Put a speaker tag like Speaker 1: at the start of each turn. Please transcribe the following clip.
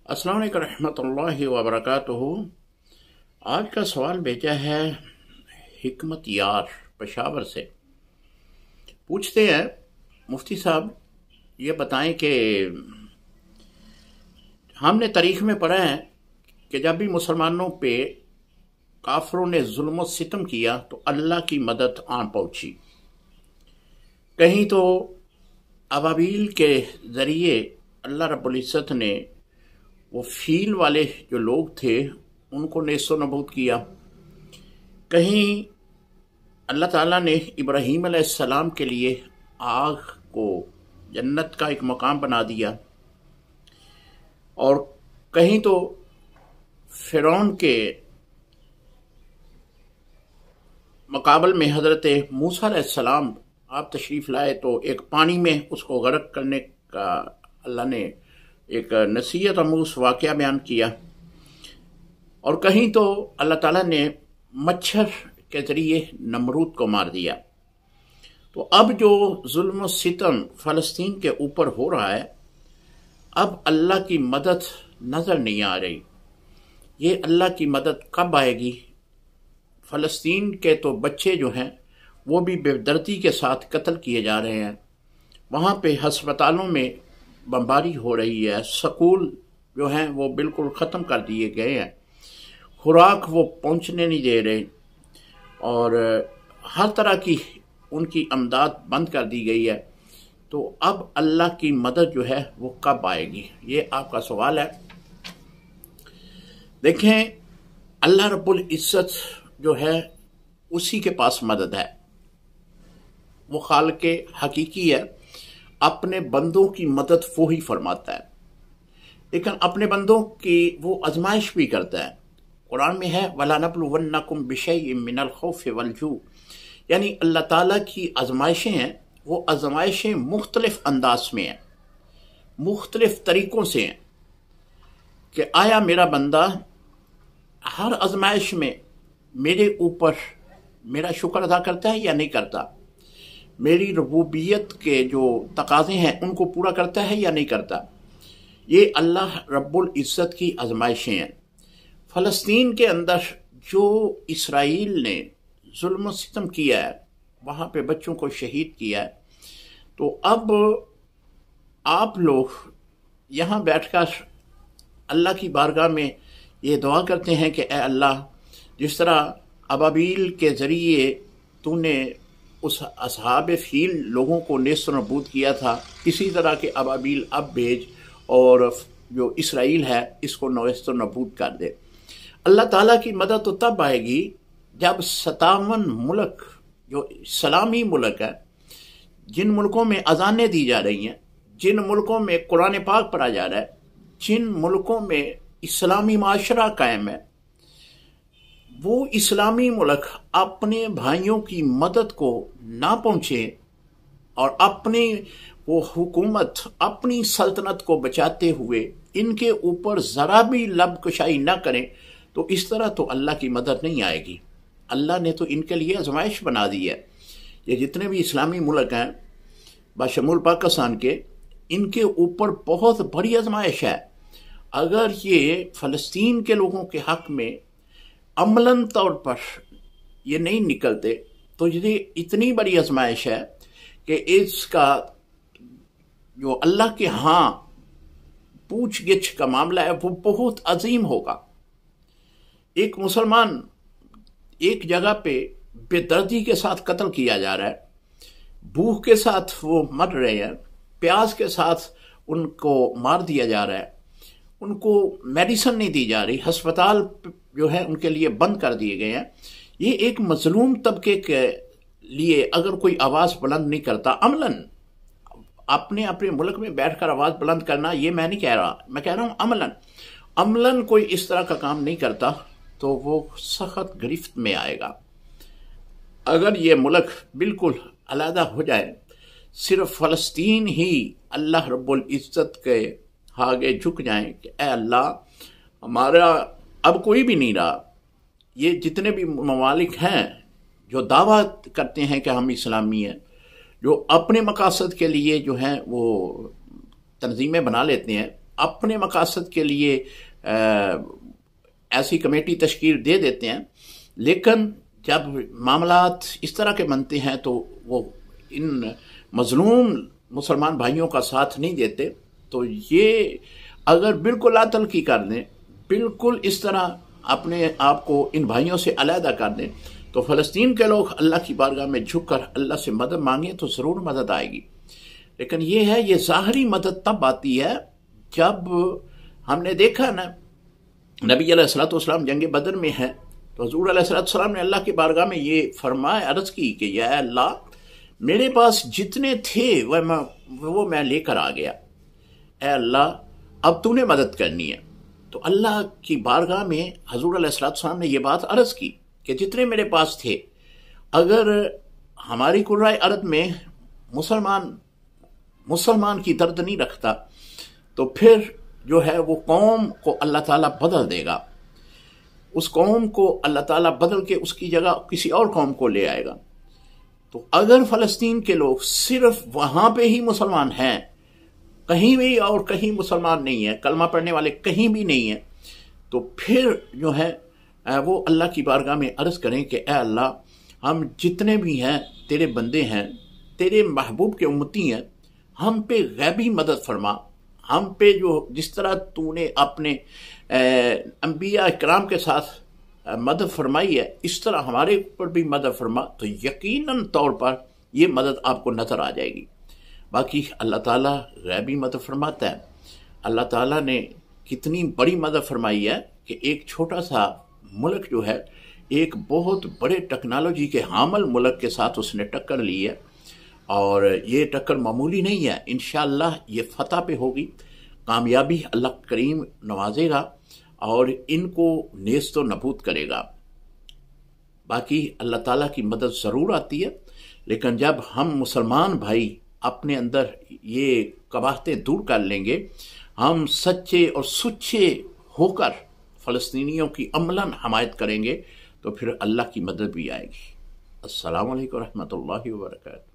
Speaker 1: अस्सलाम वालेकुम रहमतुल्लाहि व बरकातुहू। आज का सवाल भेजा है हिकमत यार पेशावर से। पूछते हैं, मुफ्ती साहब ये बताएं कि हमने तारीख में पढ़ा है कि जब भी मुसलमानों पे काफरों ने जुल्म और सितम किया तो अल्लाह की मदद आन पहुंची। कहीं तो अबाबील के ज़रिए अल्लाह रब्बुल इज़्ज़त ने वो फील वाले जो लोग थे उनको नेस्तो नबूद किया। कहीं अल्लाह ताला ने इब्राहीम अलैहिस्सलाम के लिए आग को जन्नत का एक मकाम बना दिया, और कहीं तो फिरौन के मुकाबल में हज़रत मूसा अलैहिस्सलाम आप तशरीफ़ लाए तो एक पानी में उसको गर्क करने का अल्लाह ने एक नसीहत आमूज़ वाक़या बयान किया। और कहीं तो अल्लाह ताला ने मच्छर के ज़रिए नमरूद को मार दिया। तो अब जो जुल्म और सितम फ़लस्तीन के ऊपर हो रहा है, अब अल्लाह की मदद नज़र नहीं आ रही। ये अल्लाह की मदद कब आएगी? फ़लस्तीन के तो बच्चे जो हैं वो भी बेदर्दी के साथ कत्ल किए जा रहे हैं। वहाँ पे हस्पतालों में बमबारी हो रही है, स्कूल जो हैं वो बिल्कुल ख़त्म कर दिए गए हैं, खुराक वो पहुँचने नहीं दे रहे, और हर तरह की उनकी अमदाद बंद कर दी गई है। तो अब अल्लाह की मदद जो है वो कब आएगी, ये आपका सवाल है। देखें, अल्लाह रब्बुल इज़्ज़त जो है उसी के पास मदद है, वो खालिक़े हकीकी है। अपने बंदों की मदद वो ही फरमाता है, लेकिन अपने बंदों की वो आजमाइश भी करता है। कुरान में है वला नबलुवन्नकुम बिशैइन मिनल खौफि वल जू, यानी अल्लाह ताला की आजमाइशें हैं, वो आजमाइशें मुख्तलिफ अंदाज में हैं, मुख्तलिफ तरीक़ों से हैं कि आया मेरा बंदा हर आजमाइश में मेरे ऊपर मेरा शुक्र अदा करता है या नहीं करता, मेरी रबूबियत के जो तकाज़े हैं उनको पूरा करता है या नहीं करता। ये अल्लाह रब्बुल इज़्ज़त की आजमाइशें हैं। फ़लस्तीन के अंदर जो इसराइल ने जुल्म सितम किया है, वहाँ पे बच्चों को शहीद किया है, तो अब आप लोग यहाँ बैठकर अल्लाह की बारगाह में ये दुआ करते हैं कि ए अल्लाह, जिस तरह अबाबील के ज़रिए तूने उस असहाब फील लोगों को नेस्त नबूद किया था, इसी तरह के अबाबील अब भेज और जो इसराइल है इसको नेस्त नबूद कर दे। अल्लाह ताला की मदद तो तब आएगी जब 57 मुल्क जो इस्लामी मुल्क है, जिन मुल्कों में अजानें दी जा रही हैं, जिन मुल्कों में कुरान पाक पढ़ा जा रहा है, जिन मुल्कों में इस्लामी माशरा कायम है, वो इस्लामी मुल्क अपने भाइयों की मदद को ना पहुँचे और अपनी वो हुकूमत, अपनी सल्तनत को बचाते हुए इनके ऊपर ज़रा भी लबकुशाई ना करें, तो इस तरह तो अल्लाह की मदद नहीं आएगी। अल्लाह ने तो इनके लिए आजमाइश बना दी है। ये जितने भी इस्लामी मुल्क हैं बशमूल पाकिस्तान के, इनके ऊपर बहुत बड़ी आजमाइश है। अगर ये फ़लस्तीन के लोगों के हक़ में अमलन तौर पर ये नहीं निकलते तो ये इतनी बड़ी आजमाइश है कि इसका जो अल्लाह के यहाँ पूछ गिछ का मामला है वो बहुत अजीम होगा। एक मुसलमान एक जगह पे बेदर्दी के साथ कत्ल किया जा रहा है, भूख के साथ वो मर रहे हैं, प्यास के साथ उनको मार दिया जा रहा है, उनको मेडिसिन नहीं दी जा रही, अस्पताल जो है उनके लिए बंद कर दिए गए हैं। ये एक मजलूम तबके के लिए अगर कोई आवाज़ बुलंद नहीं करता, अमलन अपने अपने मुल्क में बैठकर आवाज़ बुलंद करना, ये मैं नहीं कह रहा, मैं कह रहा हूँ अमलन कोई इस तरह का काम नहीं करता तो वो सख्त गिरफ्त में आएगा। अगर ये मुल्क बिल्कुल अलहदा हो जाए, सिर्फ फ़लस्तीन ही अल्लाह रब्बुल इज़्ज़त के आगे झुक जाएं कि ए अल्लाह, हमारा अब कोई भी नहीं रहा। ये जितने भी ममालिक हैं जो दावा करते हैं कि हम इस्लामी हैं, जो अपने मकासद के लिए जो हैं वो तंजीमें बना लेते हैं, اپنے مقاصد کے لیے ایسی کمیٹی تشکیل دے دیتے ہیں، لیکن جب معاملات اس طرح کے بنتے ہیں تو وہ ان مظلوم مسلمان بھائیوں کا ساتھ نہیں دیتے. تو یہ اگر بالکل لا تلقی کر دیں، بالکل اس طرح اپنے آپ کو ان بھائیوں سے علیحدہ کر دیں، تو فلسطین کے لوگ اللہ کی بارگاہ میں جھک کر اللہ سے مدد مانگیں تو ضرور مدد آئے گی. لیکن یہ ظاہری مدد تب آتی ہے جب ہم نے دیکھا نا نبی علیہ الصلوۃ والسلام جنگ بدر میں ہے تو حضور علیہ الصلوۃ والسلام نے اللہ کی بارگاہ میں یہ فرمایا، عرض کی کہ یا اللہ میرے پاس جتنے تھے وہ میں لے کر آ گیا، اے اللہ اب تو نے مدد کرنی ہے. تو اللہ کی بارگاہ میں حضور علیہ الصلوۃ والسلام نے یہ بات عرض کی کہ جتنے میرے پاس تھے، اگر ہماری قرۂ ارض میں مسلمان کی درد نہیں رکھتا تو پھر جو ہے وہ قوم کو اللہ تعالیٰ بدل دے گا، اس قوم کو اللہ تعالیٰ بدل کے اس کی جگہ کسی اور قوم کو لے آئے گا. تو اگر فلسطین کے لوگ صرف وہاں پہ ہی مسلمان ہیں، کہیں بھی اور کہیں مسلمان نہیں ہیں، کلمہ پڑھنے والے کہیں بھی نہیں ہیں، تو پھر جو ہے وہ اللہ کی بارگاہ میں عرض کریں کہ اے اللہ ہم جتنے بھی ہیں تیرے بندے ہیں، تیرے محبوب کے امتی ہیں، ہم پہ غیبی مدد فرما، ہم پہ جو جس طرح تو نے اپنے انبیاء اکرام کے ساتھ مدد فرمائی ہے اس طرح ہمارے اوپر بھی مدد فرما، تو یقیناً طور پر یہ مدد آپ کو نظر آ جائے گی. باقی اللہ تعالیٰ غیبی مدد فرماتا ہے. اللہ تعالیٰ نے کتنی بڑی مدد فرمائی ہے کہ ایک چھوٹا سا ملک جو ہے ایک بہت بڑے ٹیکنالوجی کے حامل ملک کے ساتھ اس نے ٹکر لی ہے، اور یہ ٹکر معمولی نہیں ہے. انشاءاللہ یہ فتح پہ ہوگی، کامیابی اللہ کریم نوازے گا اور ان کو نیست و نبود کرے گا. باقی اللہ تعالیٰ کی مدد ضرور آتی ہے، لیکن جب ہم مسلمان بھائی اپنے اندر یہ قباحتیں دور کر لیں گے، ہم سچے اور سچے ہو کر فلسطینیوں کی عملاً حمایت کریں گے، تو پھر اللہ کی مدد بھی آئے گی. السلام علیکم ورحمۃ اللہ وبرکاتہ.